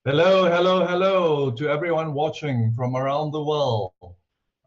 Hello, hello, hello to everyone watching from around the world.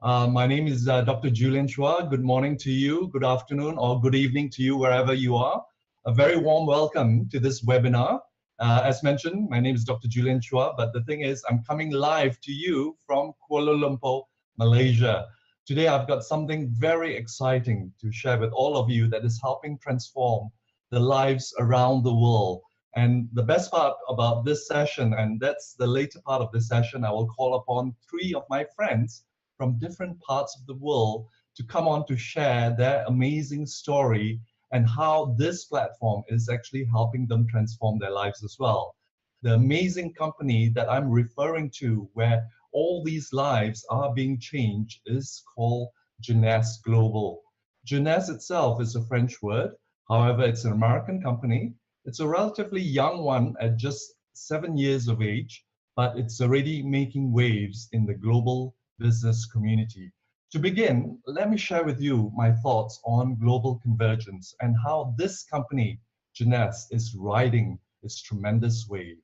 My name is Dr. Julian Chua. Good morning to you, good afternoon, or good evening to you wherever you are. A very warm welcome to this webinar. As mentioned, my name is Dr. Julian Chua, but the thing is, I'm coming live to you from Kuala Lumpur, Malaysia. Today, I've got something very exciting to share with all of you that is helping transform the lives around the world. And the best part about this session, and that's the later part of this session, I will call upon 3 of my friends from different parts of the world to come on to share their amazing story and how this platform is actually helping them transform their lives as well. The amazing company that I'm referring to, where all these lives are being changed, is called Jeunesse Global. Jeunesse itself is a French word. However, it's an American company. It's a relatively young one at just 7 years of age, but it's already making waves in the global business community. To begin, let me share with you my thoughts on global convergence and how this company, Jeunesse, is riding its tremendous wave.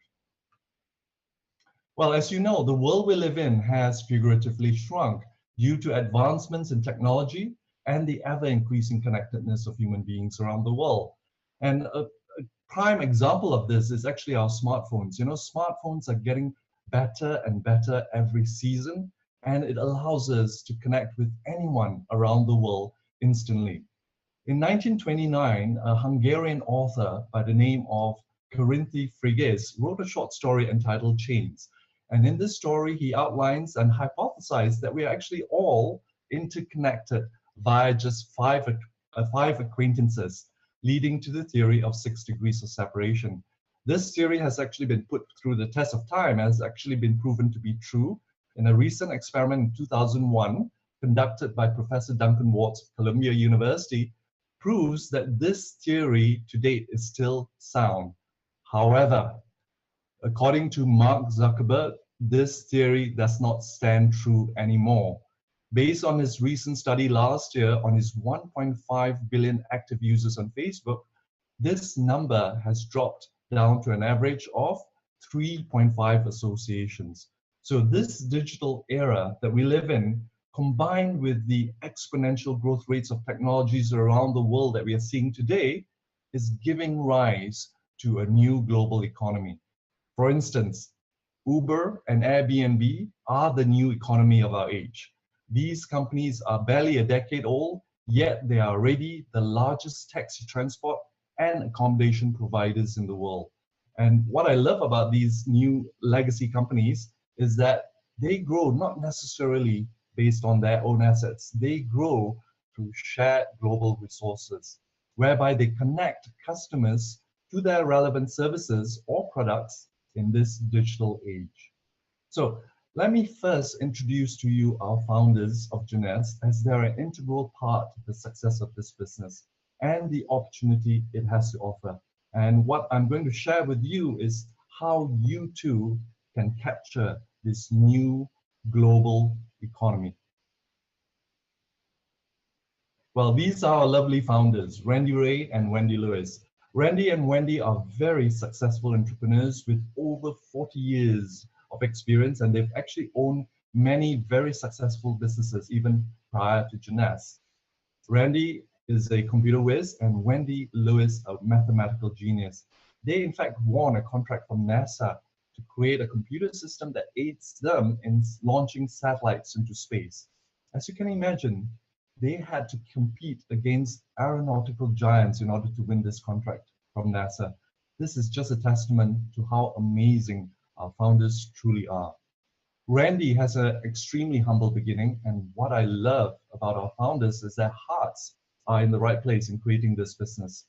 Well, as you know, the world we live in has figuratively shrunk due to advancements in technology and the ever-increasing connectedness of human beings around the world. And a prime example of this is actually our smartphones. You know, smartphones are getting better and better every season, and it allows us to connect with anyone around the world instantly. In 1929, a Hungarian author by the name of Corinthi Frigyes wrote a short story entitled Chains. And in this story, he outlines and hypothesized that we are actually all interconnected via just five acquaintances, leading to the theory of 6 degrees of separation. This theory has actually been put through the test of time, has actually been proven to be true in a recent experiment in 2001 conducted by Professor Duncan Watts of Columbia University, proves that this theory to date is still sound. However, according to Mark Zuckerberg, this theory does not stand true anymore. Based on his recent study last year on his 1.5 billion active users on Facebook, this number has dropped down to an average of 3.5 associations. So this digital era that we live in, combined with the exponential growth rates of technologies around the world that we are seeing today, is giving rise to a new global economy. For instance, Uber and Airbnb are the new economy of our age. These companies are barely a decade old, yet they are already the largest taxi transport and accommodation providers in the world. And what I love about these new legacy companies is that they grow not necessarily based on their own assets. They grow through shared global resources, whereby they connect customers to their relevant services or products in this digital age. So let me first introduce to you our founders of Jeunesse, as they're an integral part of the success of this business and the opportunity it has to offer. And what I'm going to share with you is how you too can capture this new global economy. Well, these are our lovely founders, Randy Ray and Wendy Lewis. Randy and Wendy are very successful entrepreneurs with over 40 years of experience, and they've actually owned many very successful businesses even prior to Jeunesse. Randy is a computer whiz and Wendy Lewis a mathematical genius. They in fact won a contract from NASA to create a computer system that aids them in launching satellites into space. As you can imagine, they had to compete against aeronautical giants in order to win this contract from NASA. This is just a testament to how amazing our founders truly are. Randy has an extremely humble beginning, and what I love about our founders is their hearts are in the right place in creating this business.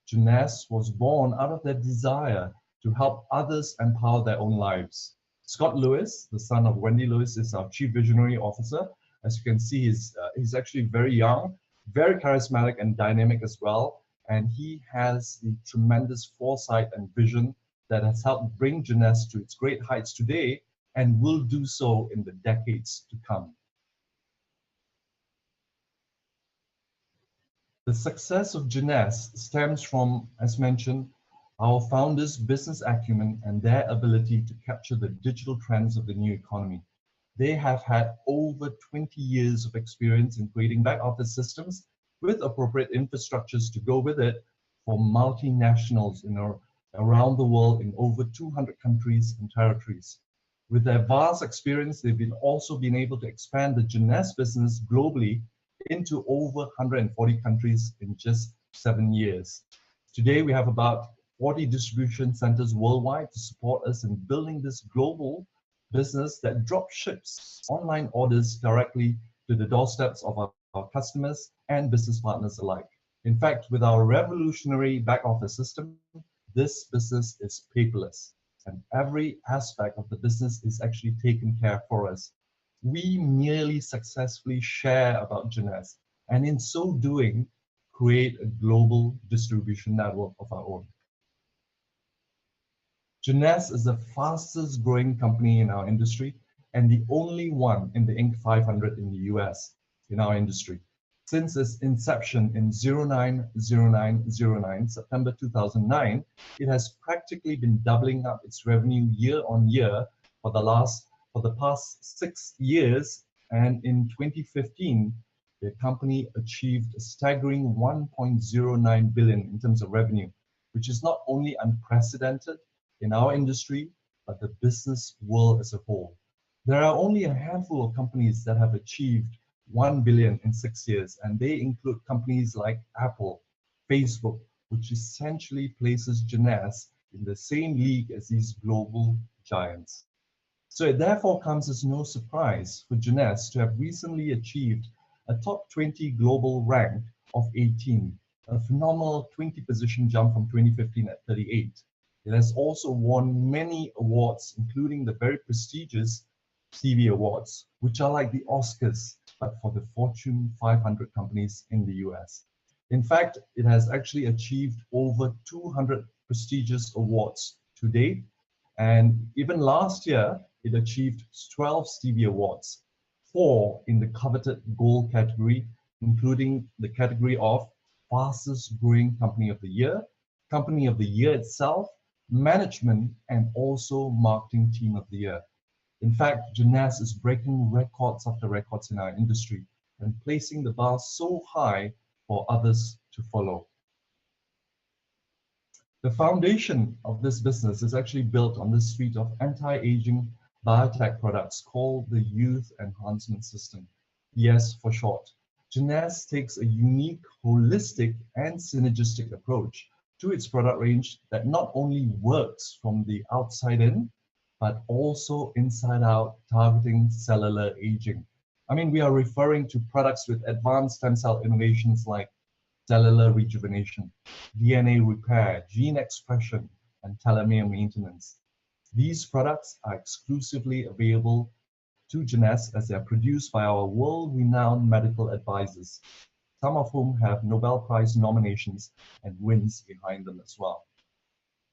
Jeunesse was born out of their desire to help others empower their own lives. Scott Lewis, the son of Wendy Lewis, is our Chief Visionary Officer. As you can see, he's actually very young, very charismatic and dynamic as well. And he has the tremendous foresight and vision that has helped bring Jeunesse to its great heights today and will do so in the decades to come. The success of Jeunesse stems from, as mentioned, our founders' business acumen and their ability to capture the digital trends of the new economy. They have had over 20 years of experience in creating back office systems with appropriate infrastructures to go with it for multinationals around the world in over 200 countries and territories. With their vast experience, they've also been able to expand the Jeunesse business globally into over 140 countries in just 7 years. Today, we have about 40 distribution centers worldwide to support us in building this global business that drop ships online orders directly to the doorsteps of our customers and business partners alike. In fact, with our revolutionary back office system, this business is paperless, and every aspect of the business is actually taken care for us. We merely successfully share about Jeunesse, and in so doing, create a global distribution network of our own. Jeunesse is the fastest growing company in our industry and the only one in the Inc. 500 in the US in our industry. Since its inception in 09/09/09, September 2009, it has practically been doubling up its revenue year on year for the past 6 years, and in 2015, the company achieved a staggering 1.09 billion in terms of revenue, which is not only unprecedented in our industry, but the business world as a whole. There are only a handful of companies that have achieved 1 billion in 6 years, and they include companies like Apple, Facebook, which essentially places Jeunesse in the same league as these global giants. So it therefore comes as no surprise for Jeunesse to have recently achieved a top 20 global rank of 18, a phenomenal 20 position jump from 2015 at 38. It has also won many awards, including the very prestigious Stevie Awards, which are like the Oscars, but for the Fortune 500 companies in the US. In fact, it has actually achieved over 200 prestigious awards to date. And even last year, it achieved 12 Stevie Awards, 4 in the coveted gold category, including the category of fastest growing company of the year itself, management, and also marketing team of the year. In fact, Jeunesse is breaking records after records in our industry and placing the bar so high for others to follow. The foundation of this business is actually built on this suite of anti-aging biotech products called the Youth Enhancement System, YES for short. Jeunesse takes a unique, holistic, and synergistic approach to its product range that not only works from the outside in, but also inside out, targeting cellular aging. I mean, we are referring to products with advanced stem cell innovations like cellular rejuvenation, DNA repair, gene expression, and telomere maintenance. These products are exclusively available to Jeunesse as they are produced by our world-renowned medical advisors, some of whom have Nobel Prize nominations and wins behind them as well.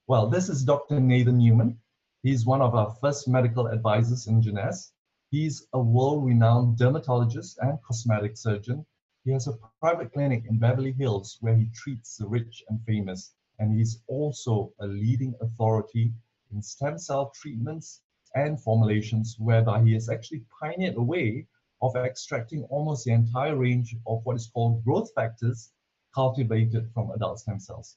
Well, this is Dr. Nathan Newman. He's one of our first medical advisors in Jeunesse. He's a world-renowned dermatologist and cosmetic surgeon. He has a private clinic in Beverly Hills where he treats the rich and famous. And he's also a leading authority in stem cell treatments and formulations, whereby he has actually pioneered a way of extracting almost the entire range of what is called growth factors cultivated from adult stem cells.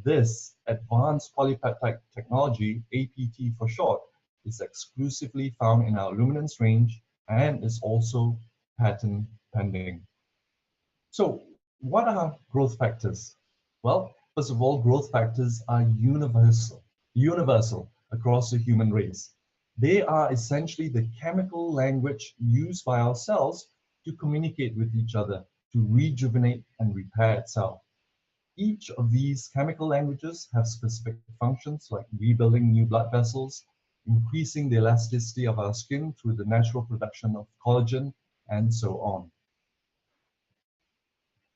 This advanced polypeptide technology, APT for short, is exclusively found in our luminance range and is also patent pending. So what are growth factors? Well, first of all, growth factors are universal across the human race. They are essentially the chemical language used by our cells to communicate with each other, to rejuvenate and repair itself. Each of these chemical languages have specific functions like rebuilding new blood vessels, increasing the elasticity of our skin through the natural production of collagen, and so on.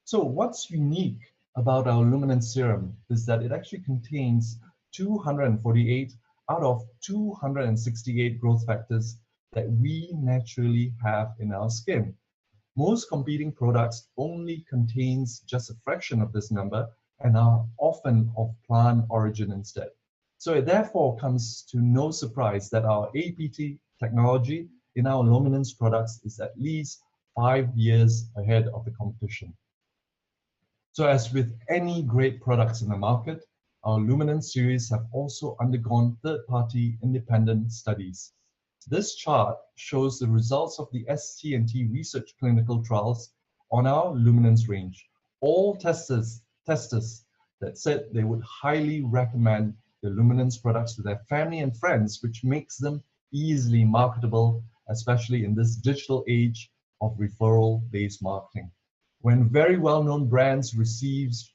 So what's unique about our luminance serum is that it actually contains 248 out of 268 growth factors that we naturally have in our skin. Most competing products only contains just a fraction of this number, and are often of plant origin instead. So it therefore comes to no surprise that our APT technology in our luminance products is at least 5 years ahead of the competition. So as with any great products in the market, our luminance series have also undergone third-party independent studies. This chart shows the results of the ST&T research clinical trials on our luminance range. All testers that said they would highly recommend the luminance products to their family and friends, which makes them easily marketable, especially in this digital age of referral-based marketing. When very well-known brands receives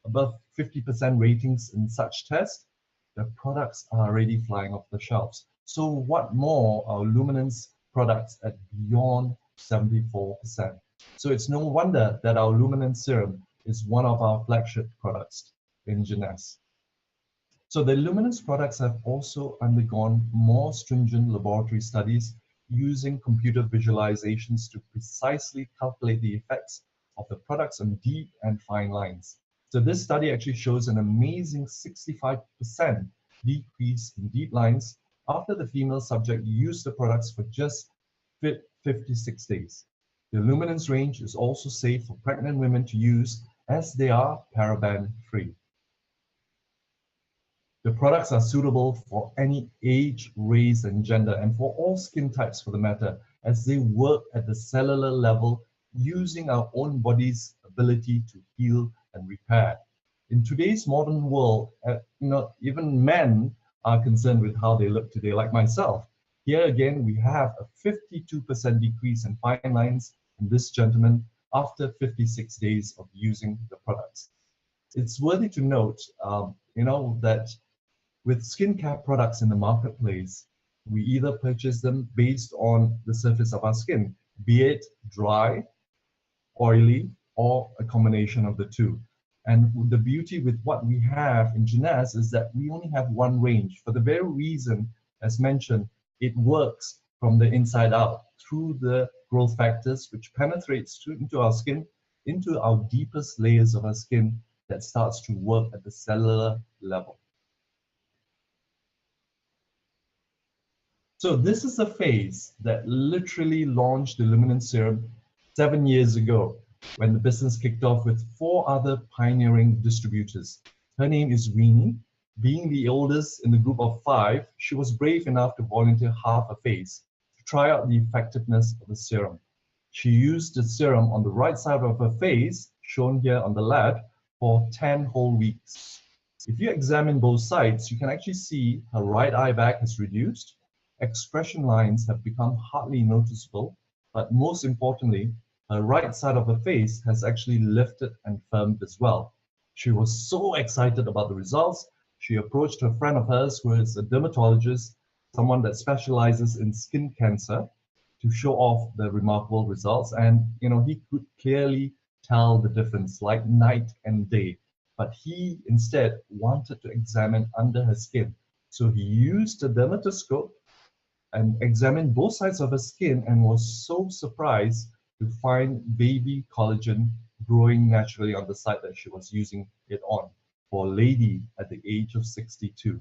above 50% ratings in such tests, the products are already flying off the shelves. So what more our luminance products at beyond 74%. So it's no wonder that our luminance serum is one of our flagship products in Jeunesse. So the luminance products have also undergone more stringent laboratory studies using computer visualizations to precisely calculate the effects of the products on deep and fine lines. So this study actually shows an amazing 65% decrease in deep lines after the female subject used the products for just 56 days. The luminance range is also safe for pregnant women to use as they are paraben-free. The products are suitable for any age, race, and gender, and for all skin types for the matter, as they work at the cellular level using our own body's ability to heal and repair. In today's modern world, even men are concerned with how they look today, like myself. Here again, we have a 52% decrease in fine lines in this gentleman after 56 days of using the products. It's worthy to note, that with skincare products in the marketplace, we either purchase them based on the surface of our skin, be it dry, oily, or a combination of the two. And the beauty with what we have in Jeunesse is that we only have one range for the very reason, as mentioned, it works from the inside out through the growth factors, which penetrates into our skin, into our deepest layers of our skin that starts to work at the cellular level. So this is a phase that literally launched the luminance serum 7 years ago when the business kicked off with 4 other pioneering distributors. Her name is Weenie. Being the oldest in the group of 5, she was brave enough to volunteer half a phase to try out the effectiveness of the serum. She used the serum on the right side of her face, shown here on the left, for 10 whole weeks. If you examine both sides, you can actually see her right eye bag has reduced, expression lines have become hardly noticeable, but most importantly, her right side of her face has actually lifted and firmed as well. She was so excited about the results, she approached a friend of hers who is a dermatologist, someone that specializes in skin cancer, to show off the remarkable results. And he could clearly tell the difference, like night and day. But he instead wanted to examine under her skin. So he used a dermatoscope and examined both sides of her skin and was so surprised to find baby collagen growing naturally on the side that she was using it on for a lady at the age of 62.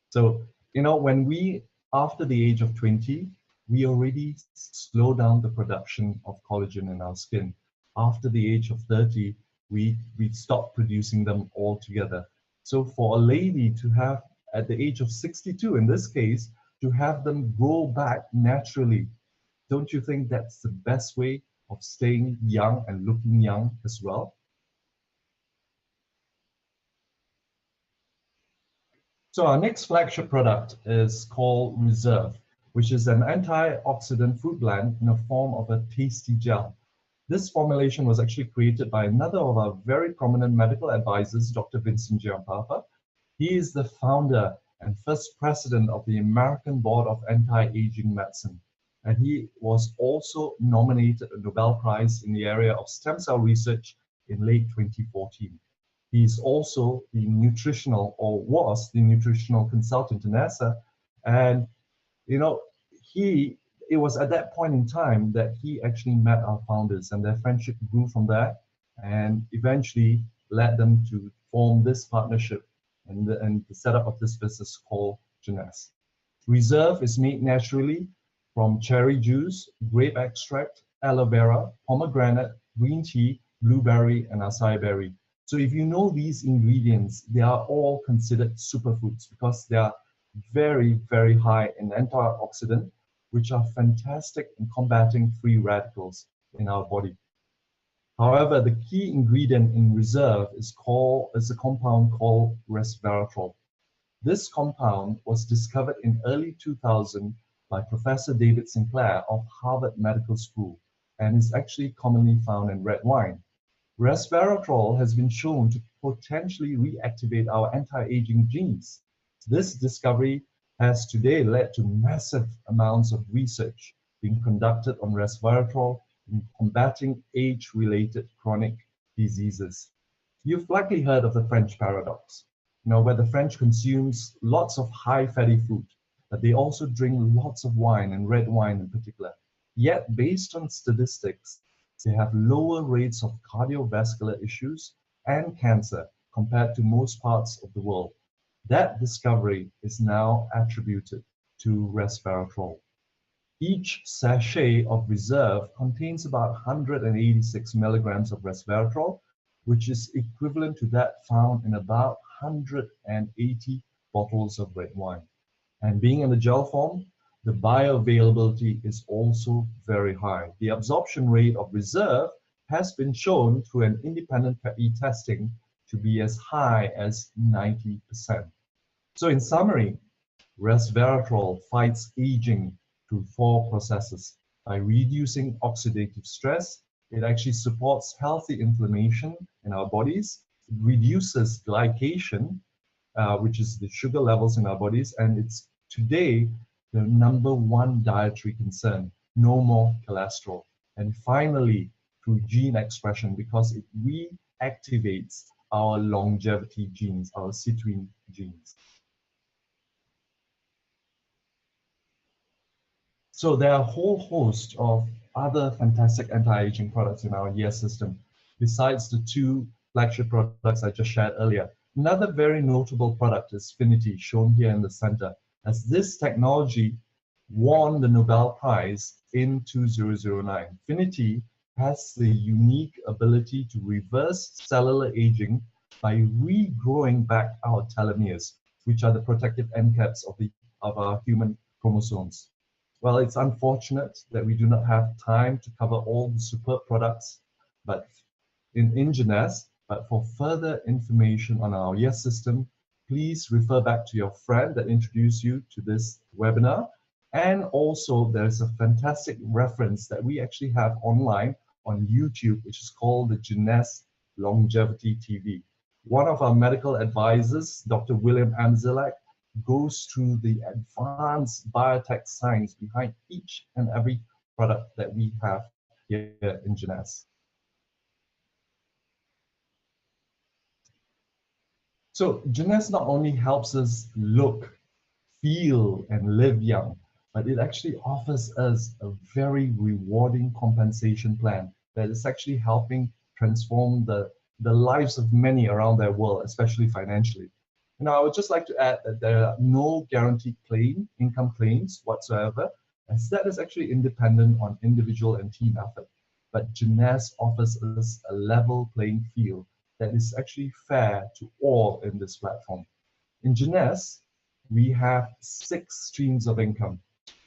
So, when we, after the age of 20, we already slow down the production of collagen in our skin. After the age of 30, we stop producing them altogether. So for a lady to have, at the age of 62 in this case, to have them grow back naturally, don't you think that's the best way of staying young and looking young as well? So our next flagship product is called Reserve, which is an antioxidant fruit blend in the form of a tasty gel. This formulation was actually created by another of our very prominent medical advisors, Dr. Vincent Giampapa. He is the founder and first president of the American Board of Anti-Aging Medicine. And he was also nominated a Nobel Prize in the area of stem cell research in late 2014. He's also the nutritional, or was the nutritional consultant to NASA. And, it was at that point in time that he actually met our founders, and their friendship grew from there. And eventually, led them to form this partnership and the setup of this business called Jeunesse. Reserve is made naturally from cherry juice, grape extract, aloe vera, pomegranate, green tea, blueberry, and acai berry. So if you know these ingredients, they are all considered superfoods because they are very, very high in antioxidant, which are fantastic in combating free radicals in our body. However, the key ingredient in Reserve is a compound called resveratrol. This compound was discovered in early 2000 by Professor David Sinclair of Harvard Medical School and is actually commonly found in red wine. Resveratrol has been shown to potentially reactivate our anti-aging genes. This discovery has today led to massive amounts of research being conducted on resveratrol in combating age-related chronic diseases. You've likely heard of the French paradox, where the French consumes lots of high fatty food, but they also drink lots of wine, and red wine in particular. Yet, based on statistics, they have lower rates of cardiovascular issues and cancer compared to most parts of the world. That discovery is now attributed to resveratrol. Each sachet of Reserve contains about 186 milligrams of resveratrol, which is equivalent to that found in about 180 bottles of red wine. And being in the gel form, the bioavailability is also very high. The absorption rate of Reserve has been shown through an independent PEP testing to be as high as 90%. So in summary, resveratrol fights aging through 4 processes. By reducing oxidative stress, it actually supports healthy inflammation in our bodies, it reduces glycation, which is the sugar levels in our bodies, and it's today the #1 dietary concern, no more cholesterol. And finally, through gene expression, because it reactivates our longevity genes, our citrine genes. So there are a whole host of other fantastic anti-aging products in our year system, besides the 2 flagship products I just shared earlier. Another very notable product is Finity, shown here in the center, as this technology won the Nobel Prize in 2009. Finity has the unique ability to reverse cellular aging by regrowing back our telomeres, which are the protective end caps of our human chromosomes. Well, it's unfortunate that we do not have time to cover all the superb products but in Jeunesse, but for further information on our year system, please refer back to your friend that introduced you to this webinar. And also, there's a fantastic reference that we actually have online on YouTube, which is called the Jeunesse Longevity TV. One of our medical advisors, Dr. William Amzilak, goes through the advanced biotech science behind each and every product that we have here in Jeunesse. So Jeunesse not only helps us look, feel, and live young, but it actually offers us a very rewarding compensation plan that is actually helping transform the lives of many around their world, especially financially. Now, I would just like to add that there are no guaranteed income claims whatsoever, as that is actually independent on individual and team effort. But Jeunesse offers us a level playing field that is actually fair to all in this platform. In Jeunesse, we have 6 streams of income.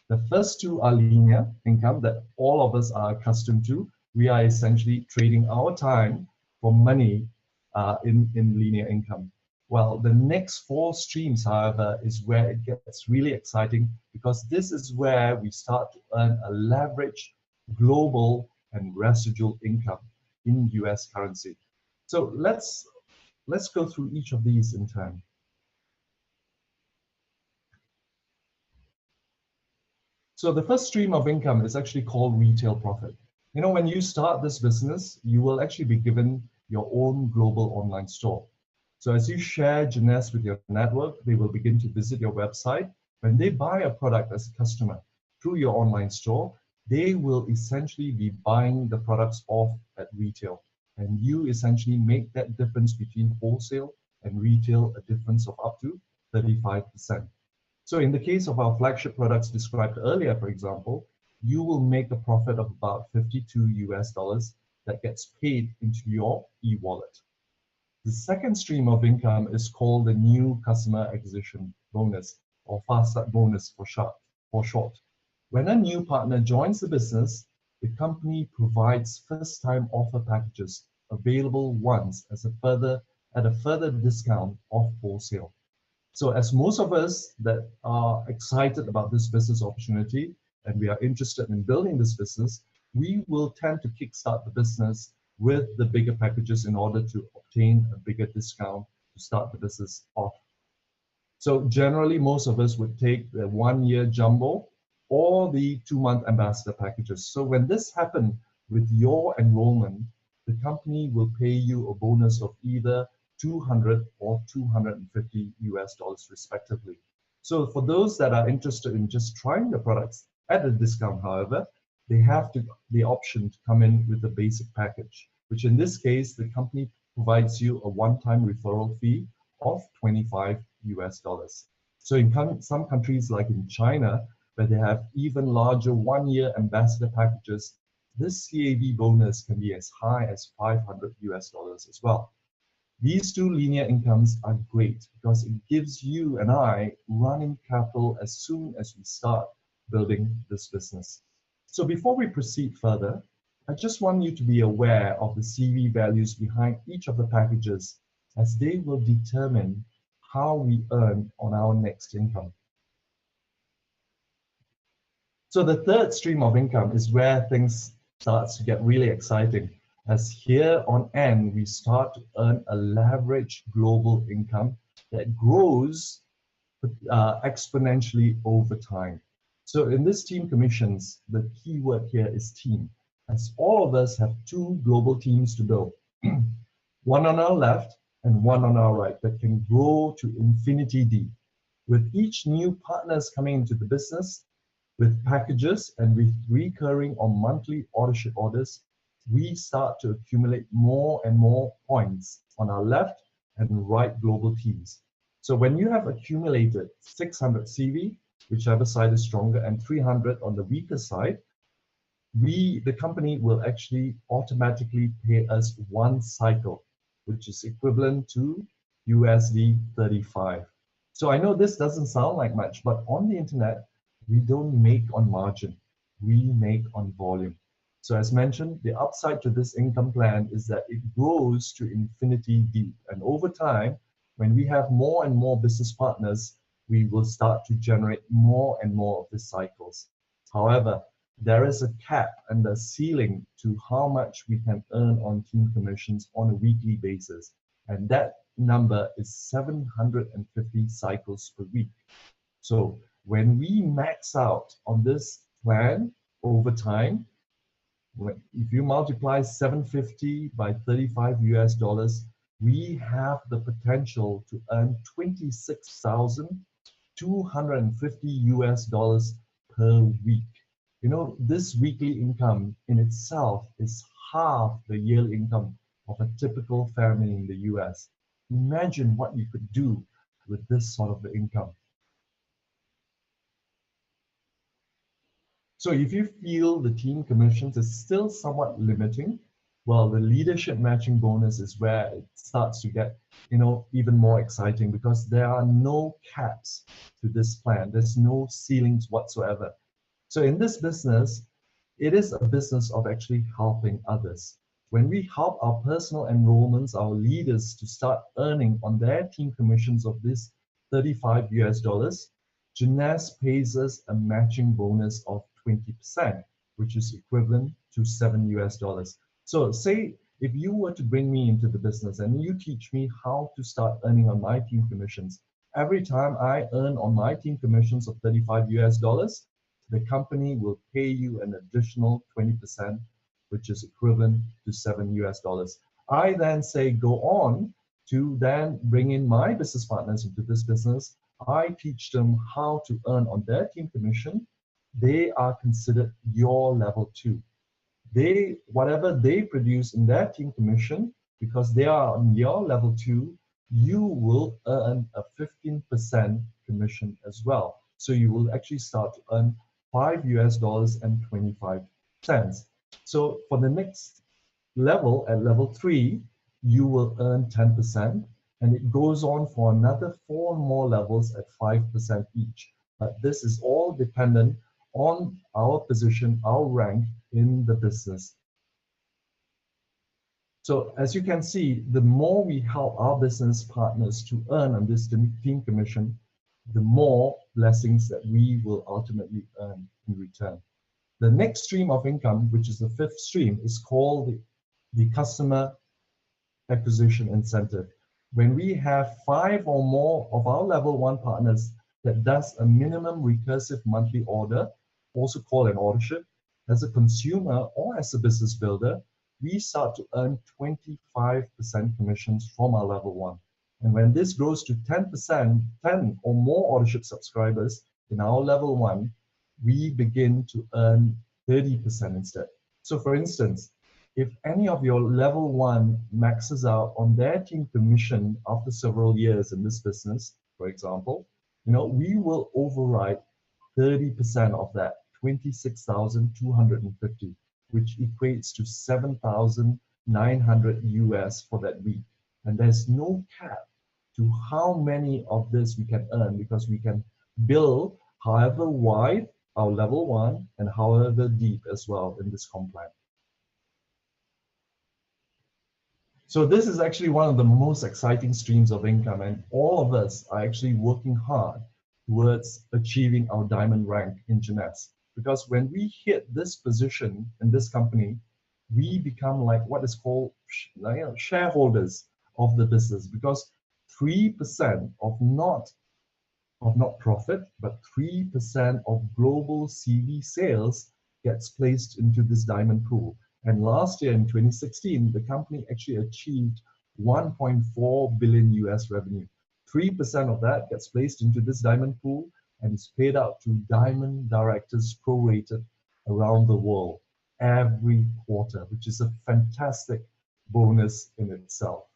The first 2 are linear income that all of us are accustomed to. We are essentially trading our time for money in linear income. Well, the next 4 streams, however, is where it gets really exciting, because this is where we start to earn a leveraged global and residual income in US currency. So let's go through each of these in turn. So the first stream of income is actually called retail profit. When you start this business, you will actually be given your own global online store. So as you share Jeunesse with your network, they will begin to visit your website. When they buy a product as a customer through your online store, they will essentially be buying the products off at retail. and you essentially make that difference between wholesale and retail a difference of up to 35%. So in the case of our flagship products described earlier, for example, you will make a profit of about $52 that gets paid into your e-wallet. The second stream of income is called the new customer acquisition bonus, or fast start bonus for short. When a new partner joins the business, the company provides first-time offer packages available once at a further discount off wholesale. So as most of us that are excited about this business opportunity and we are interested in building this business, we will tend to kickstart the business with the bigger packages in order to obtain a bigger discount to start the business off. So generally, most of us would take the 1-year jumbo or the 2-month ambassador packages. So when this happened with your enrollment, the company will pay you a bonus of either $200 or $250 respectively. So for those that are interested in just trying the products at a discount, however, they have the option to come in with a basic package, which in this case, the company provides you a one-time referral fee of $25. So in some countries like in China, where they have even larger 1-year ambassador packages, this CAV bonus can be as high as $500 as well. These two linear incomes are great because it gives you and I running capital as soon as we start building this business. So before we proceed further, I just want you to be aware of the CV values behind each of the packages, as they will determine how we earn on our next income. So the third stream of income is where things starts to get really exciting, as here on N, we start to earn a leveraged global income that grows exponentially over time. So in this team commissions, the key word here is team, as all of us have 2 global teams to build, one on our left and one on our right, that can grow to infinity D. With each new partners coming into the business, with packages and with recurring or monthly ordership orders, we start to accumulate more and more points on our left and right global teams. So when you have accumulated 600 CV, whichever side is stronger, and 300 on the weaker side, the company will actually automatically pay us 1 cycle, which is equivalent to USD 35. So I know this doesn't sound like much, but on the internet, we don't make on margin, we make on volume. So as mentioned, the upside to this income plan is that it grows to infinity deep. And over time, when we have more and more business partners, we will start to generate more and more of these cycles. However, there is a cap and a ceiling to how much we can earn on team commissions on a weekly basis. And that number is 750 cycles per week. So when we max out on this plan over time, if you multiply 750 by $35, we have the potential to earn $26,250 per week. You know, this weekly income in itself is half the yearly income of a typical family in the US. Imagine what you could do with this sort of income. So if you feel the team commissions is still somewhat limiting, well, the leadership matching bonus is where it starts to get, even more exciting, because there are no caps to this plan. There's no ceilings whatsoever. So in this business, it is a business of actually helping others. When we help our personal enrollments, our leaders, to start earning on their team commissions of this $35, Jeunesse pays us a matching bonus of 20%, which is equivalent to $7. So say if you were to bring me into the business and you teach me how to start earning on my team commissions, every time I earn on my team commissions of $35, the company will pay you an additional 20%, which is equivalent to $7. I then say go on to then bring in my business partners into this business. I teach them how to earn on their team commission. They are considered your level 2. whatever they produce in their team commission, because they are on your level 2, you will earn a 15% commission as well. So you will actually start to earn $5.25. So for the next level, at level 3, you will earn 10%, and it goes on for another 4 more levels at 5% each. But this is all dependent on our position, our rank in the business. So as you can see, the more we help our business partners to earn on this team commission, the more blessings that we will ultimately earn in return. The next stream of income, which is the 5th stream, is called the customer acquisition incentive. When we have 5 or more of our level 1 partners that does a minimum recursive monthly order, also called an ordership, as a consumer or as a business builder, we start to earn 25% commissions from our level 1. And when this grows to 10%, 10 or more ordership subscribers in our level 1, we begin to earn 30% instead. So for instance, if any of your level 1 maxes out on their team commission after several years in this business, for example, we will override 30% of that, 26,250, which equates to 7,900 US for that week. And there's no cap to how many of this we can earn, because we can bill however wide our level 1 and however deep as well in this comp plan. So this is actually one of the most exciting streams of income, and all of us are actually working hard towards achieving our diamond rank in Jeunesse. Because when we hit this position in this company, we become like what is called shareholders of the business, because 3% of not profit, but 3% of global CV sales gets placed into this diamond pool. And last year in 2016, the company actually achieved 1.4 billion US revenue. 3% of that gets placed into this diamond pool and is paid out to diamond directors prorated around the world every quarter, which is a fantastic bonus in itself.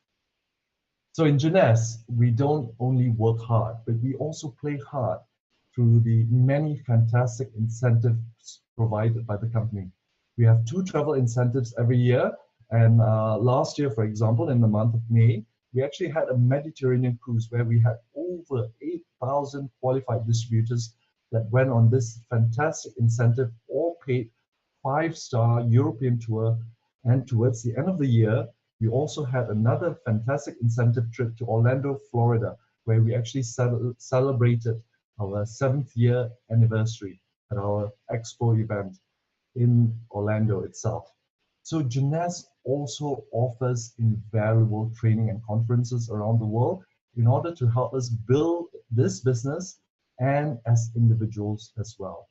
So in Jeunesse, we don't only work hard, but we also play hard through the many fantastic incentives provided by the company. We have 2 travel incentives every year. And last year, for example, in the month of May, we actually had a Mediterranean cruise where we had over 8,000 qualified distributors that went on this fantastic incentive, all paid 5-star European tour. And towards the end of the year, we also had another fantastic incentive trip to Orlando, Florida, where we actually celebrated our 7th year anniversary at our expo event in Orlando itself. So Jeunesse also offers invaluable training and conferences around the world in order to help us build this business and as individuals as well.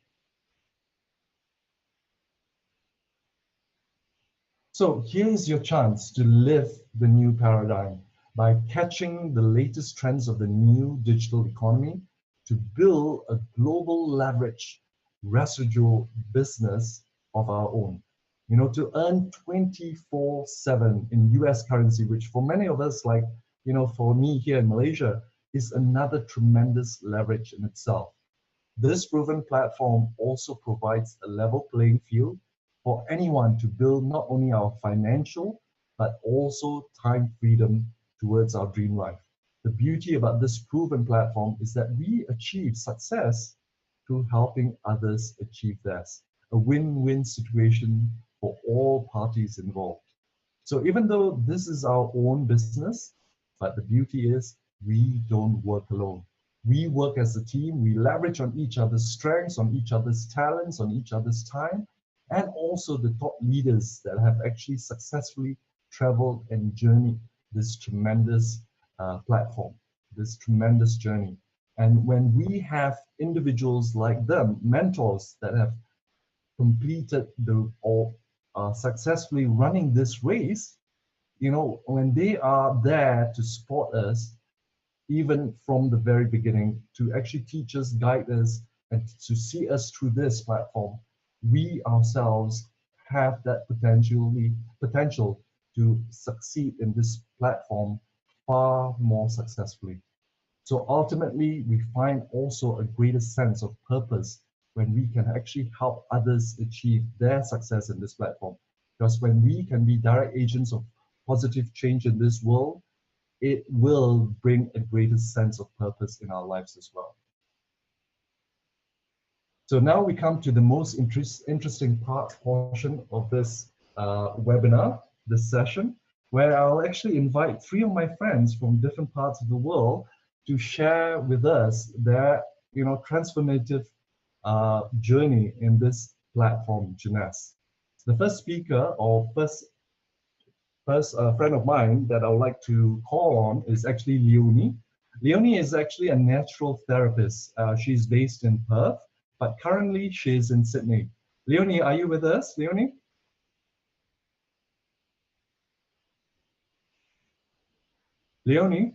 So here's your chance to live the new paradigm by catching the latest trends of the new digital economy to build a global leverage residual business of our own. To earn 24/7 in US currency, which for many of us, like, for me here in Malaysia, is another tremendous leverage in itself. This proven platform also provides a level playing field for anyone to build not only our financial, but also time freedom towards our dream life. The beauty about this proven platform is that we achieve success through helping others achieve theirs. A win-win situation for all parties involved. So even though this is our own business, but the beauty is we don't work alone. We work as a team, we leverage on each other's strengths, on each other's talents, on each other's time, and also the top leaders that have actually successfully traveled and journeyed this tremendous platform, this tremendous journey. And when we have individuals like them, mentors that have completed or are successfully running this race, when they are there to support us, even from the very beginning, to actually teach us, guide us, and to see us through this platform, we ourselves have that potential to succeed in this platform far more successfully. So ultimately, we find also a greater sense of purpose when we can actually help others achieve their success in this platform. Because when we can be direct agents of positive change in this world, it will bring a greater sense of purpose in our lives as well. So now we come to the most interesting portion of this webinar, this session, where I'll actually invite 3 of my friends from different parts of the world to share with us their, transformative journey in this platform, Jeunesse. The first speaker or first friend of mine that I would like to call on is actually Leonie. Leonie is actually a natural therapist. She's based in Perth, but currently she's in Sydney. Leonie, are you with us, Leonie? Leonie?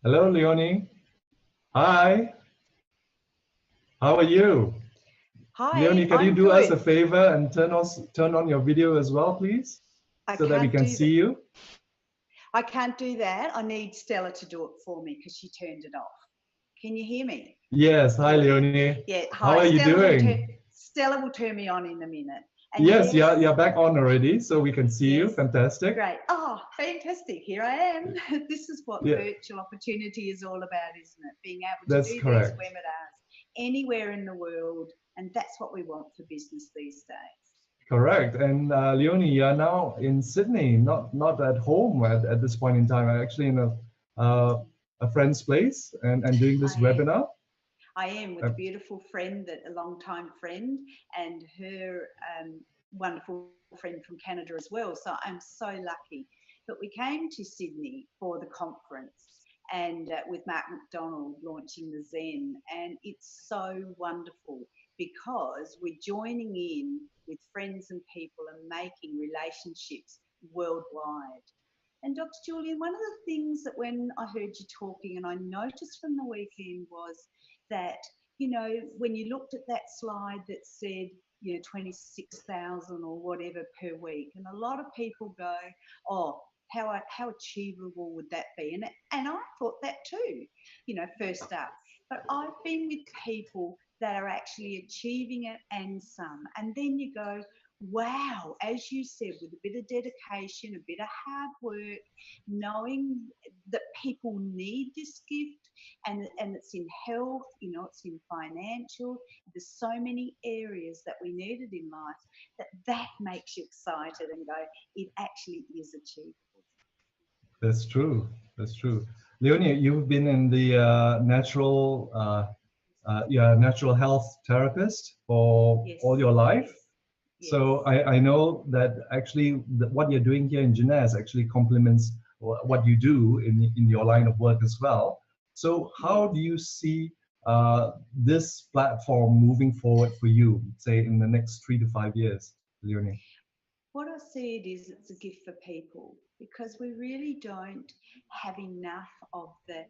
Hello, Leonie. Hi. How are you? Hi, Leonie, can you I'm do good. us a favor and turn on your video as well, please? So that we can see you. I can't do that. I need Stella to do it for me because she turned it off. Can you hear me? Yes. Hi, Leonie. Yeah. Hi. How are you doing? Stella will turn me on in a minute. And yes, you're back on already, so we can see you. Fantastic. Great. Oh, fantastic. Here I am. This is what virtual opportunity is all about, isn't it? Being able to do these webinars anywhere in the world. And that's what we want for business these days. Correct. And Leonie, you're now in Sydney, not at home at this point in time. I'm actually in a friend's place and doing this webinar. I am with a beautiful friend, a long-time friend, and her wonderful friend from Canada as well. So I'm so lucky. But we came to Sydney for the conference and with Mark McDonald launching the Zen, and it's so wonderful because we're joining in with friends and people and making relationships worldwide. And Dr. Julian, one of the things that when I heard you talking and I noticed from the weekend was that, when you looked at that slide that said, 26,000 or whatever per week, and a lot of people go, oh, how achievable would that be? And I thought that too, first up. But I've been with people that are actually achieving it and some. And then you go, wow, as you said, with a bit of dedication, a bit of hard work, knowing that people need this gift and it's in health, it's in financial, there's so many areas that we need it in life that makes you excited and go, it actually is achievable. That's true. That's true. Leonie, you've been in the natural health therapist for all your life. Yes. So I know that actually what you're doing here in Jeunesse actually complements what you do in your line of work as well. So how do you see this platform moving forward for you, say in the next 3 to 5 years, Leonie? What I see it is, it's a gift for people because we really don't have enough of the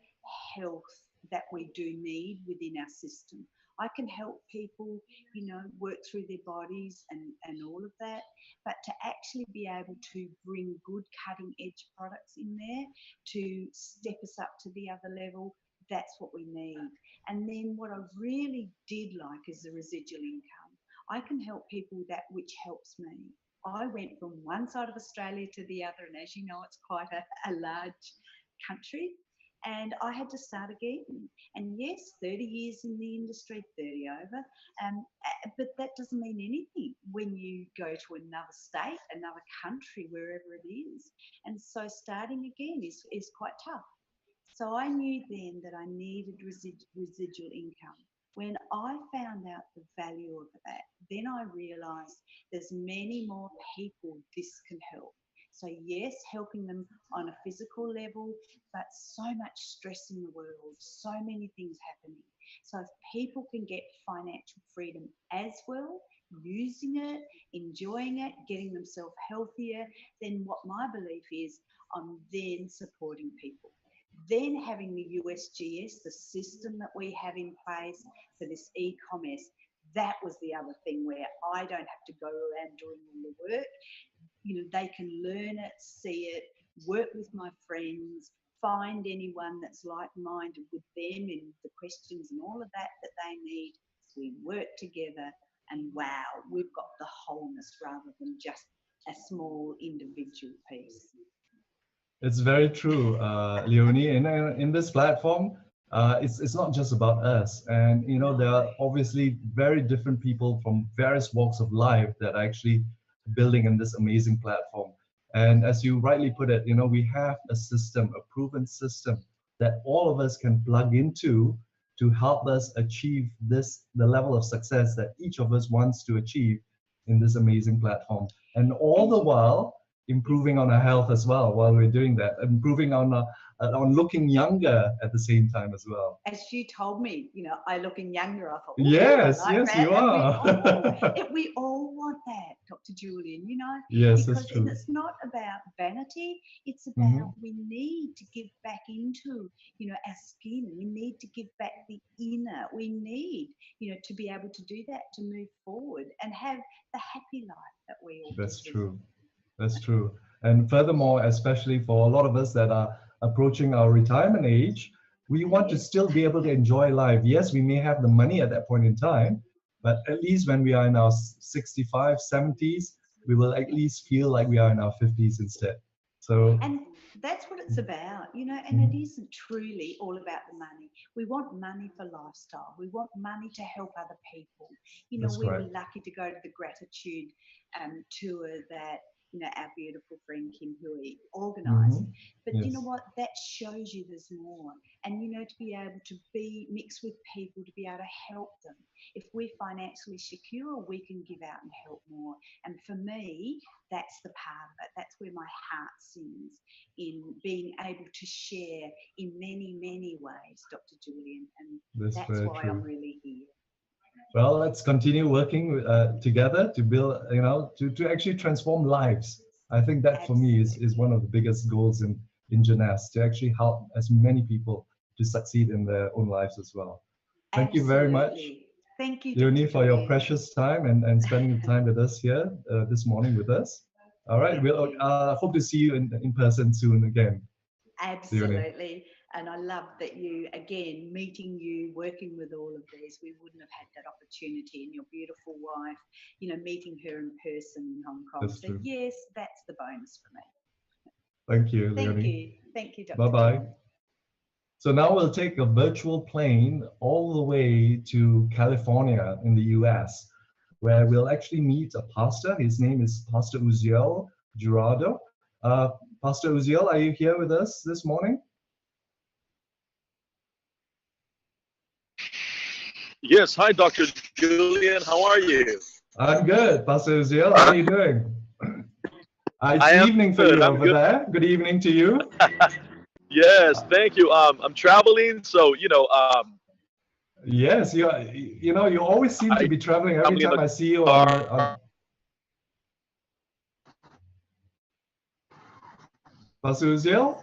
health that we do need within our system. I can help people, work through their bodies and all of that, but to actually be able to bring good cutting edge products in there to step us up to the other level, that's what we need. And then what I really did like is the residual income. I can help people that which helps me. I went from one side of Australia to the other, and as you know, it's quite a large country, and I had to start again. And yes, 30 years in the industry, 30 over, but that doesn't mean anything when you go to another state, another country, wherever it is. And so starting again is quite tough. So I knew then that I needed residual income. When I found out the value of that, then I realised there's many more people this can help. So yes, helping them on a physical level, but so much stress in the world, so many things happening. So if people can get financial freedom as well, using it, enjoying it, getting themselves healthier, then what my belief is, I'm then supporting people. then having the USGS, the system that we have in place for this e-commerce, that was the other thing where I don't have to go around doing all the work. You know, they can learn it, see it, work with my friends, find anyone that's like-minded with them in the questions and all of that they need. We work together, and wow, we've got the wholeness rather than just a small individual piece. It's very true, Leonie. In this platform, it's not just about us. And, you know, there are obviously very different people from various walks of life that are actually building in this amazing platform. And as you rightly put it, you know, we have a system, a proven system that all of us can plug into to help us achieve the level of success that each of us wants to achieve in this amazing platform. And all the while, improving on our health as well while we're doing that, improving on looking younger at the same time as well. As you told me, you know, I looking younger. I thought, yes, like yes, that. you are. We all want that, Dr. Julian, you know, yes, because that's true. it's not about vanity. It's about we need to give back into, you know, our skin. We need to give back the inner. We need, you know, to be able to do that, to move forward and have the happy life that we all That's deserve. true. That's true. And furthermore, especially for a lot of us that are approaching our retirement age, we want to still be able to enjoy life. Yes, we may have the money at that point in time, but at least when we are in our 65, 70s, we will at least feel like we are in our 50s instead. So, and that's what it's about, you know, and it isn't truly all about the money. We want money for lifestyle. We want money to help other people. You know, we were lucky to go to the gratitude tour that, you know, our beautiful friend Kim Hui organised. But you know what? That shows you there's more. And, you know, to be able to be mixed with people, to be able to help them. If we're financially secure, we can give out and help more. And for me, that's the part of it. That's where my heart sings, in being able to share in many, many ways, Dr. Julian. And that's why I'm really here. Well, let's continue working together to build, you know, to actually transform lives. I think that for me is one of the biggest goals in Jeunesse, to actually help as many people to succeed in their own lives as well. Thank you very much. Thank you, Leonie, for your precious time and spending the time with us here this morning with us. All right, we'll hope to see you in person soon again. Absolutely. Leonie. And I love that you, again, meeting you, working with all of these, we wouldn't have had that opportunity, and your beautiful wife, you know, meeting her in person in Hong Kong. That's so true. yes, that's the bonus for me. Thank you, Leonie. Thank you, Dr. Bye-bye. Julian. So now we'll take a virtual plane all the way to California in the US, where we'll actually meet a pastor. His name is Pastor Uzziel Jurado. Pastor Uzziel, are you here with us this morning? Yes, hi, Dr. Julian. How are you? I'm good, Pastor Uzziel. How are you doing? It's evening for you over there. Good evening to you. Yes, thank you. I'm traveling, so you know. Yes, you know, you always seem to be traveling every time I see you on Pastor Uzziel?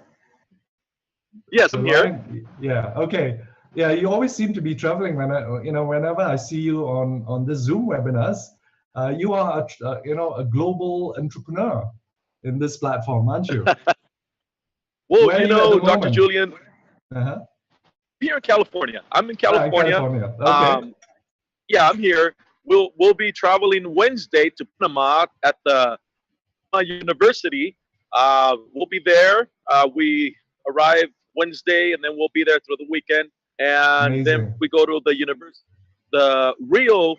Yes, I'm here. Yeah. Okay. Yeah, you always seem to be traveling whenever I see you on this Zoom webinars. You are a global entrepreneur in this platform, aren't you? Well, you know, Dr. Julian, here in California. I'm in California. Okay. Yeah, I'm here. We'll be traveling Wednesday to Panama at the university. We'll be there. We arrive Wednesday, and then we'll be there through the weekend. And then we go to the university, the Rio,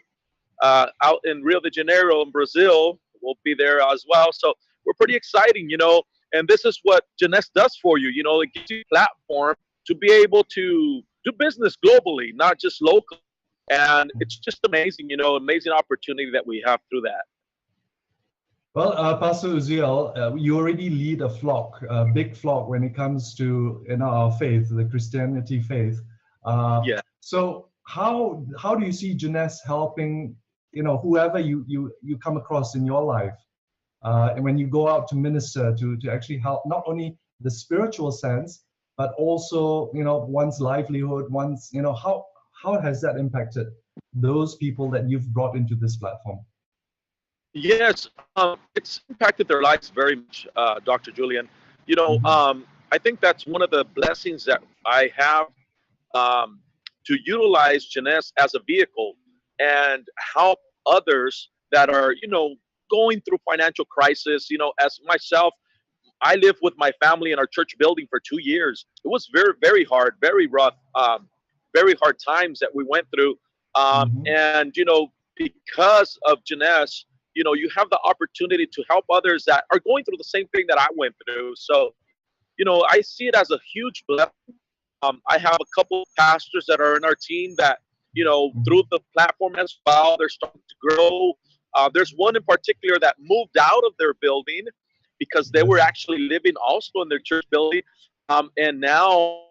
out in Rio de Janeiro in Brazil. We'll be there as well. So we're pretty exciting, you know. And this is what Jeunesse does for you. You know, it gives you a platform to be able to do business globally, not just locally. And it's just amazing, you know, amazing opportunity that we have through that. Well, Pastor Uzziel, you already lead a flock, a big flock when it comes to our faith, the Christianity faith. Yeah. So how do you see Jeunesse helping, you know, whoever you come across in your life, and when you go out to minister to actually help not only the spiritual sense, but also, one's livelihood, how has that impacted those people that you've brought into this platform? Yes, it's impacted their lives very much, Dr. Julian. I think that's one of the blessings that I have, to utilize Jeunesse as a vehicle and help others that are, going through financial crisis. As myself, I lived with my family in our church building for 2 years. It was very, very hard, very rough, very hard times that we went through. And, because of Jeunesse, you have the opportunity to help others that are going through the same thing that I went through. So, I see it as a huge blessing. I have a couple of pastors that are in our team that, through the platform as well, they're starting to grow. There's one in particular that moved out of their building because they were actually living also in their church building, and now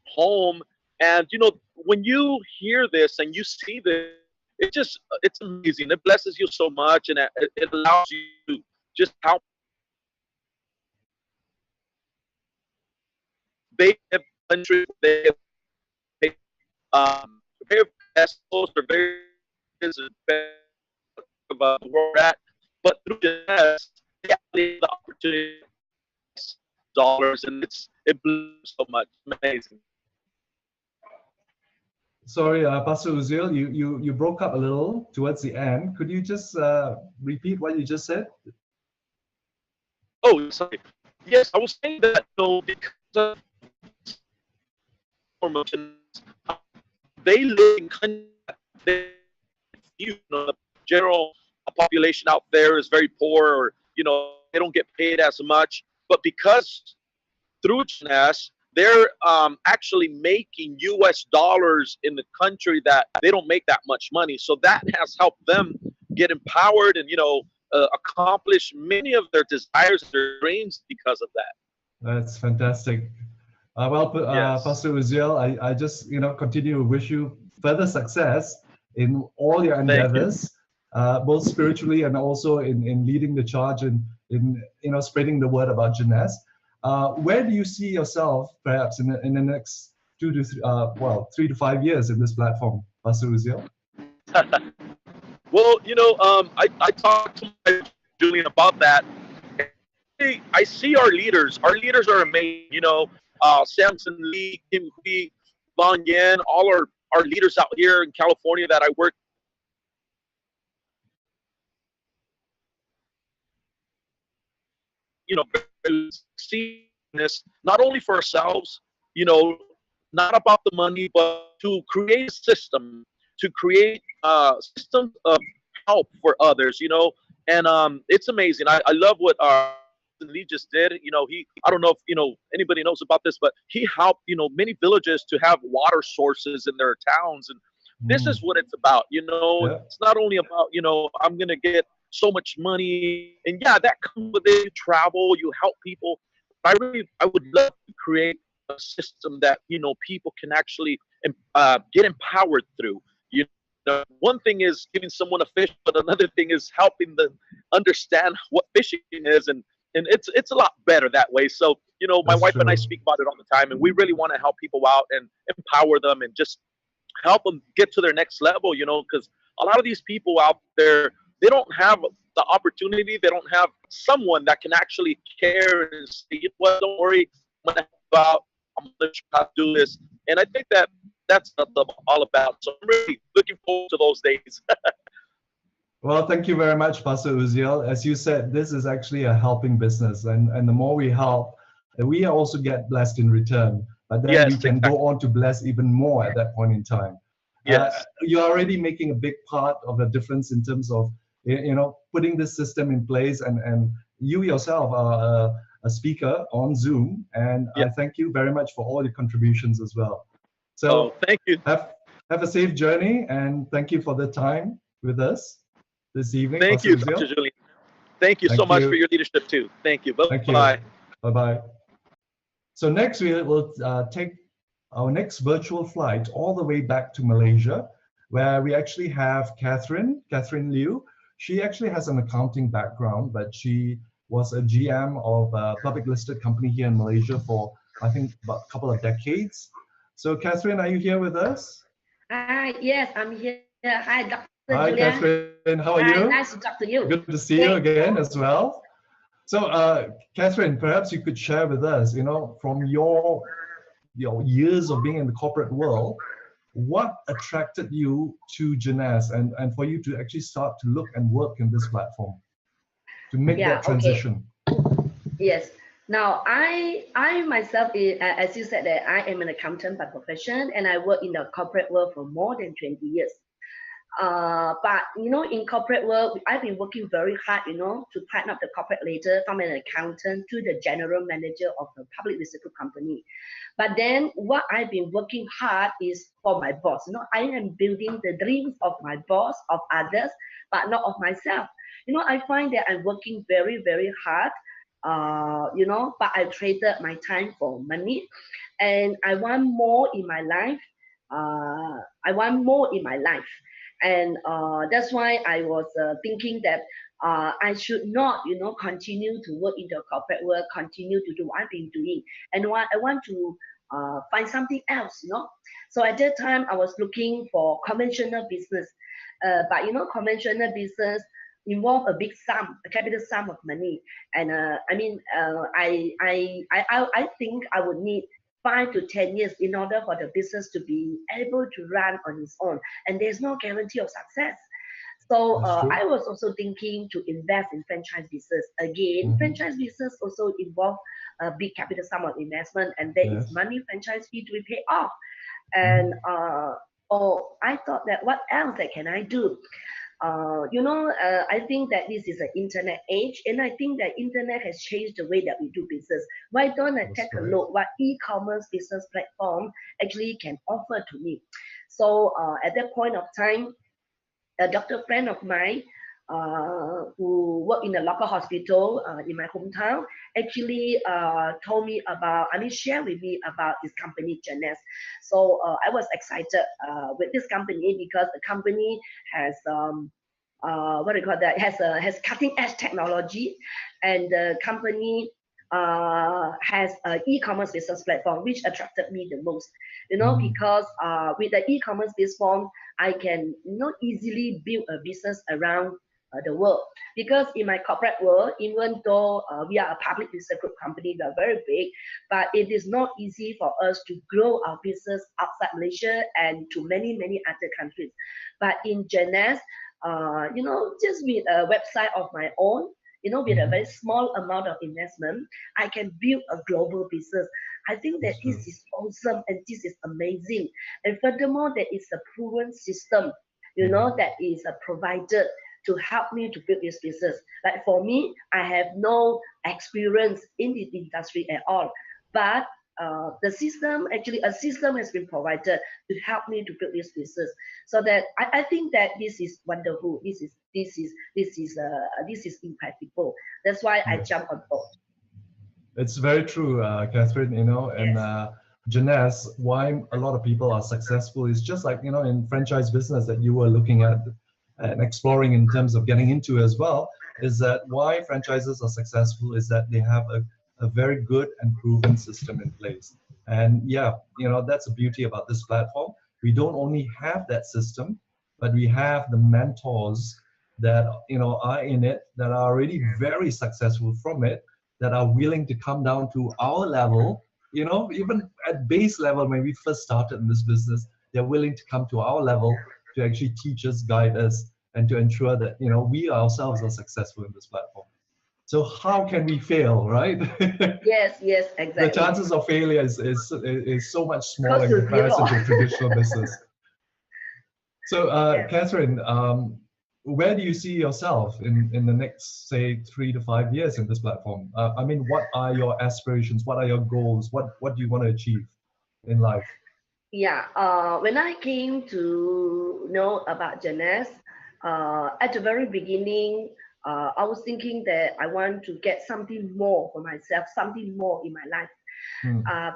home. And, when you hear this and you see this, it's amazing. It blesses you so much, and it allows you to just help. They have countries, they have very vessels, they're very about where we're at, but through this, they have the opportunity dollars, and it blew so much. Amazing. Sorry, Pastor Uzziel, you broke up a little towards the end. Could you just repeat what you just said? Oh, sorry. Yes, I was saying that because of they live in countries, the general population out there is very poor, or they don't get paid as much. But because through Jeunesse, they're actually making U.S. dollars in the country that they don't make that much money. So that has helped them get empowered and, accomplish many of their desires, their dreams because of that. That's fantastic. Yes. Pastor Uzziel, I just, continue to wish you further success in all your endeavors, both spiritually and also in leading the charge and in spreading the word about Jeunesse. Where do you see yourself, perhaps, in the next 3 to 5 years in this platform, Pastor Uzziel? Well, I talked to my Julian about that. I see our leaders. Our leaders are amazing. Samson Lee, Kim Hui, Von Yen, all our leaders out here in California that I work. See this not only for ourselves, not about the money, but to create a system, to create a system of help for others, and it's amazing. I love what Lee just did. I don't know if anybody knows about this, but he helped many villages to have water sources in their towns, and this is what it's about. It's not only about I'm gonna get so much money, and that comes with it. You travel, you help people. I would love to create a system that people can actually get empowered through. One thing is giving someone a fish, but another thing is helping them understand what fishing is, and it's a lot better that way. So my wife and I speak about it all the time, and we really want to help people out and empower them and just help them get to their next level. Because a lot of these people out there, they don't have the opportunity. They don't have someone that can actually care and say, don't worry, I'm going to help out. I'm going to try to do this. And I think that's what I'm all about. So I'm really looking forward to those days. Well, thank you very much, Pastor Uzziel. As you said, this is actually a helping business. And the more we help, we also get blessed in return. But then we can go on to bless even more at that point in time. Yes. You're already making a big part of the difference in terms of putting this system in place, and you yourself are a speaker on Zoom, and I thank you very much for all your contributions as well. So thank you. Have a safe journey, and thank you for the time with us this evening. Thank you, Dr. Julian. Thank you so much for your leadership too. Thank you. Bye-bye. Bye-bye. So next we will take our next virtual flight all the way back to Malaysia, where we actually have Catherine Lieu. She actually has an accounting background, but she was a GM of a public listed company here in Malaysia for I think, about a couple of decades. So, Catherine, are you here with us? Yes, I'm here. Hi, Dr. Hi, Julian. Catherine. How are Hi, you? nice to talk to you. Good to see you again as well. So, Catherine, perhaps you could share with us, from your years of being in the corporate world, what attracted you to Jeunesse and for you to actually start to look and work in this platform to make that transition? Okay. Yes. Now, I myself, as you said, that I am an accountant by profession, and I work in the corporate world for more than 20 years. But in corporate world, I've been working very hard, to climb up the corporate ladder from an accountant to the general manager of a public listed company. But then what I've been working hard is for my boss. I am building the dreams of my boss, of others, but not of myself. I find that I'm working very, very hard. But I traded my time for money, and I want more in my life. And that's why I was thinking that I should not, continue to work in the corporate world, continue to do what I've been doing, and I want to find something else, So at that time, I was looking for conventional business, but conventional business involve a big sum, a capital sum of money, and I think I would need 5 to 10 years in order for the business to be able to run on its own, and there's no guarantee of success. So I was also thinking to invest in franchise business. Again, franchise business also involve a big capital sum of investment, and there is money franchise fee to be paid off. And I thought that what else that can I do? I think that this is an internet age, and I think that internet has changed the way that we do business. Why don't I take a look what e-commerce business platform actually can offer to me? So at that point of time, a doctor friend of mine who worked in a local hospital in my hometown actually told me about, shared with me about this company, Jeunesse. So I was excited with this company because the company has has cutting edge technology, and the company has an e-commerce business platform, which attracted me the most, because with the e-commerce business platform, I can easily build a business around the world. Because in my corporate world, even though we are a public listed group company, we are very big, but it is not easy for us to grow our business outside Malaysia and to many, many other countries. But in Jeunesse, just with a website of my own, with a very small amount of investment, I can build a global business. I think that this is awesome and this is amazing. And furthermore, there is a proven system, that is provided to help me to build this business. Like for me, I have no experience in this industry at all, but the system, actually a system has been provided to help me to build this business. So that I think that this is wonderful. This is incredible. That's why I jump on board. It's very true, Catherine, and Jeunesse, why a lot of people are successful is just like, in franchise business that you were looking at and exploring in terms of getting into as well, is that why franchises are successful is that they have a very good and proven system in place. And that's the beauty about this platform. We don't only have that system, but we have the mentors that are in it, that are already very successful from it, that are willing to come down to our level, even at base level when we first started in this business, they're willing to come to our level to actually teach us, guide us, and to ensure that we ourselves are successful in this platform. So how can we fail, right? Yes, exactly. The chances of failure is so much smaller in comparison to traditional business. So Catherine, where do you see yourself in the next, say, 3 to 5 years in this platform? What are your aspirations? What are your goals? What do you want to achieve in life? Yeah, when I came to know about Jeunesse, at the very beginning, I was thinking that I want to get something more for myself, something more in my life.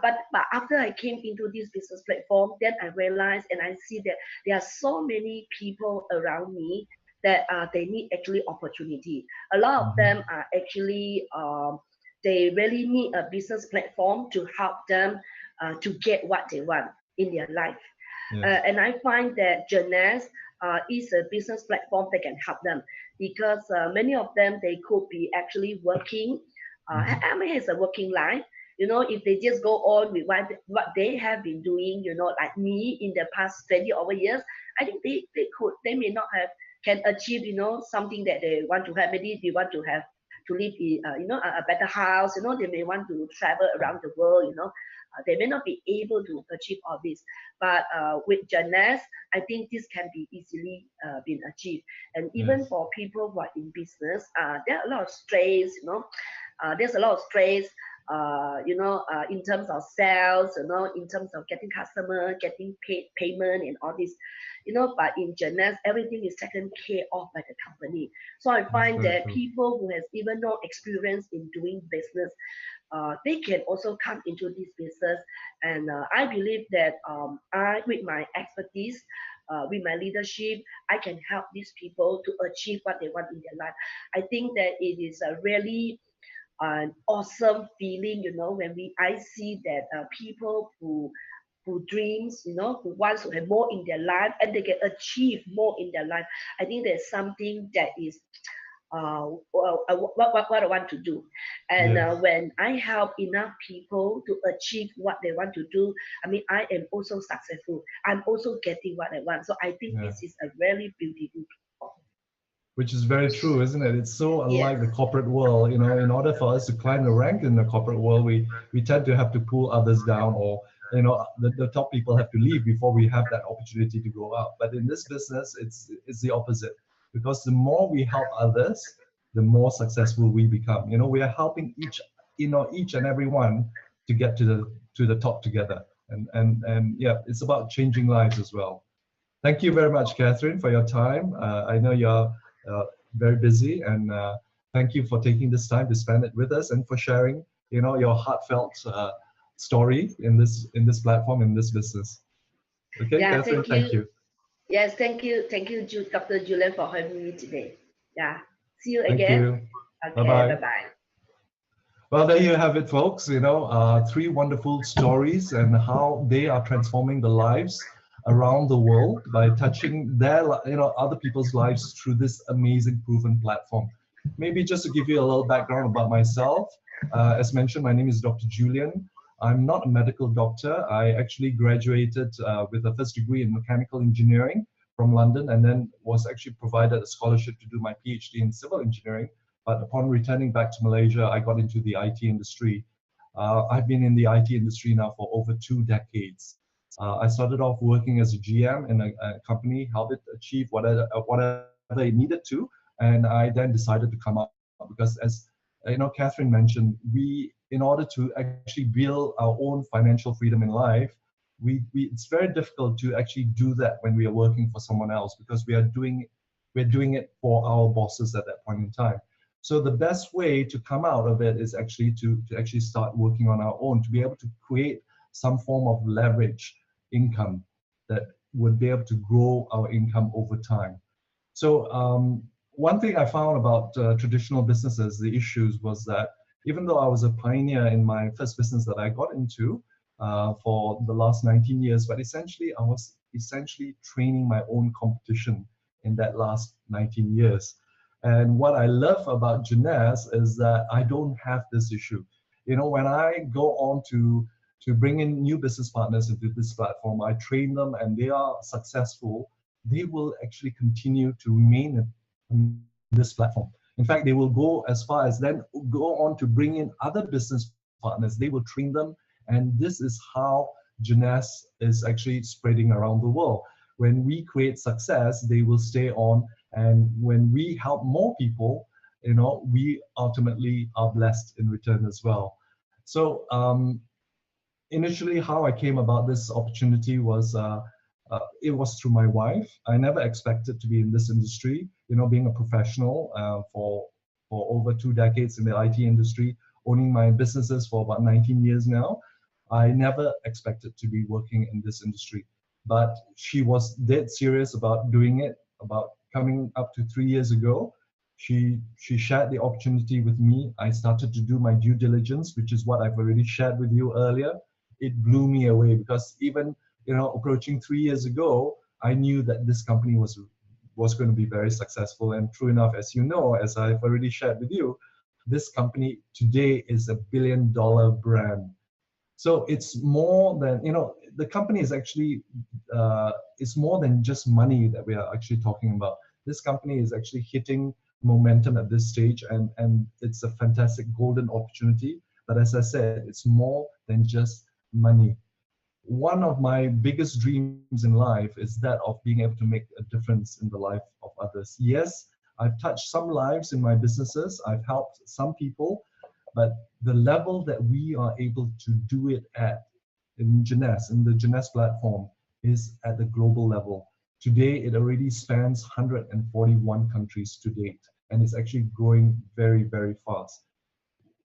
But after I came into this business platform, then I realized and I see that there are so many people around me that they need actually opportunity. A lot of them are actually they really need a business platform to help them to get what they want in their life. Yes. And I find that Jeunesse is a business platform that can help them, because many of them, they could be actually working. I mean, it's a working life. You know, if they just go on with what they have been doing, you know, like me in the past 20 over years, I think they may not can achieve, you know, something that they want to have. Maybe they want to have to live in, you know, a better house. You know, they may want to travel around the world. You know, they may not be able to achieve all this. But with Jeunesse, I think this can be easily been achieved. And even for people who are in business, there are a lot of stress. You know, there's a lot of stress. You know, in terms of sales, you know, in terms of getting customer, getting payment and all this, you know, but in Jeunesse, everything is taken care of by the company. So I find that people who has even no experience in doing business, they can also come into this business. And I believe that with my expertise, with my leadership, I can help these people to achieve what they want in their life. I think that it is a really an awesome feeling, you know, when I see that people who dreams, you know, who wants to have more in their life and they can achieve more in their life. I think there's something that is what I want to do. And when I help enough people to achieve what they want to do, I mean, I am also successful. I'm also getting what I want. So I think this is a really beautiful. Which is very true, isn't it? It's so unlike the corporate world. You know, in order for us to climb the rank in the corporate world, we tend to have to pull others down, or you know, the top people have to leave before we have that opportunity to go up. But in this business, it's the opposite, because the more we help others, the more successful we become. You know, we are helping each and every one to get to the top together, and yeah, it's about changing lives as well. Thank you very much, Catherine, for your time. I know you're very busy, and thank you for taking this time to spend it with us and for sharing, you know, your heartfelt story in this platform, in this business. Okay, yeah, Catherine, thank you. Yes, thank you, Dr. Julian, for having me today. Yeah, see you again. Thank you. Okay, bye-bye. Well, there you have it, folks. You know, 3 wonderful stories and how they are transforming the lives around the world by touching their, you know, other people's lives through this amazing proven platform. Maybe just to give you a little background about myself, as mentioned, my name is Dr. Julian. I'm not a medical doctor. I actually graduated with a first degree in mechanical engineering from London, and then was actually provided a scholarship to do my PhD in civil engineering. But upon returning back to Malaysia, I got into the IT industry. I've been in the IT industry now for over 2 decades. I started off working as a GM in a company, helped it achieve whatever it needed to, and I then decided to come out, because, as you know, Catherine mentioned, in order to actually build our own financial freedom in life, it's very difficult to actually do that when we are working for someone else, because we're doing it for our bosses at that point in time. So the best way to come out of it is actually to actually start working on our own, to be able to create some form of leverage income that would be able to grow our income over time. So one thing I found about traditional businesses, the issues was that even though I was a pioneer in my first business that I got into for the last 19 years, but essentially I was training my own competition in that last 19 years. And what I love about Jeunesse is that I don't have this issue. You know, when I go on to bring in new business partners into this platform, I train them and they are successful, they will actually continue to remain in this platform. In fact, they will go as far as then go on to bring in other business partners. They will train them, and this is how Jeunesse is actually spreading around the world. When we create success, they will stay on, and when we help more people, you know, we ultimately are blessed in return as well. So initially, how I came about this opportunity was it was through my wife. I never expected to be in this industry. You know, being a professional for over 2 decades in the IT industry, owning my businesses for about 19 years now, I never expected to be working in this industry. But she was dead serious about doing it. About coming up to 3 years ago, She shared the opportunity with me. I started to do my due diligence, which is what I've already shared with you earlier. It blew me away because even, you know, approaching 3 years ago, I knew that this company was going to be very successful. And true enough, as you know, as I've already shared with you, this company today is $1 billion brand. So it's more than, you know, the company is actually, it's more than just money that we are actually talking about. This company is actually hitting momentum at this stage, and it's a fantastic golden opportunity. But as I said, it's more than just money. One of my biggest dreams in life is that of being able to make a difference in the life of others. Yes, I've touched some lives in my businesses, I've helped some people, but the level that we are able to do it at in Jeunesse, in the Jeunesse platform, is at the global level. Today, it already spans 141 countries to date, and it's actually growing very, very fast.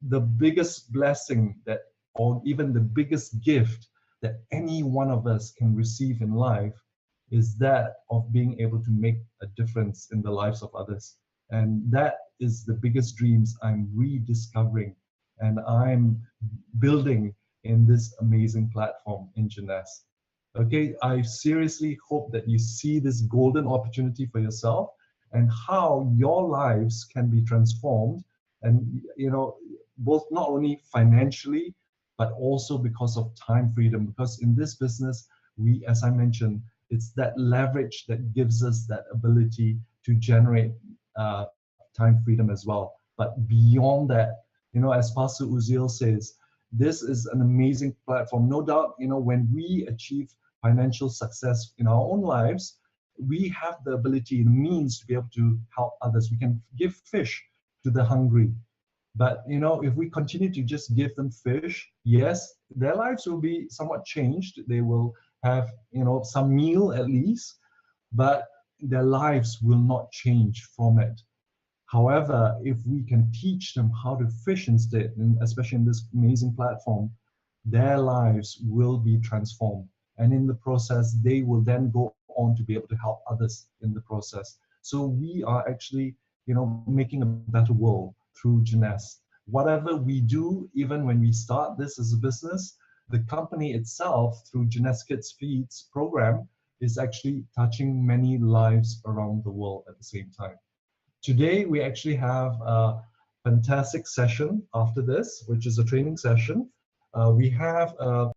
The biggest blessing that, or even the biggest gift that any one of us can receive in life is that of being able to make a difference in the lives of others. And that is the biggest dreams I'm rediscovering and I'm building in this amazing platform in Jeunesse. Okay, I seriously hope that you see this golden opportunity for yourself and how your lives can be transformed, and you know, both not only financially but also because of time freedom. Because in this business, we, as I mentioned, it's that leverage that gives us that ability to generate time freedom as well. But beyond that, you know, as Pastor Uzziel says, this is an amazing platform. No doubt, you know, when we achieve financial success in our own lives, we have the ability and means to be able to help others. We can give fish to the hungry. But, you know, if we continue to just give them fish, yes, their lives will be somewhat changed. They will have, you know, some meal at least, but their lives will not change from it. However, if we can teach them how to fish instead, and especially in this amazing platform, their lives will be transformed. And in the process, they will then go on to be able to help others in the process. So we are actually, you know, making a better world through Jeunesse. Whatever we do, even when we start this as a business, the company itself, through Jeunesse Kids Feeds program, is actually touching many lives around the world at the same time. Today, we actually have a fantastic session after this, which is a training session. We have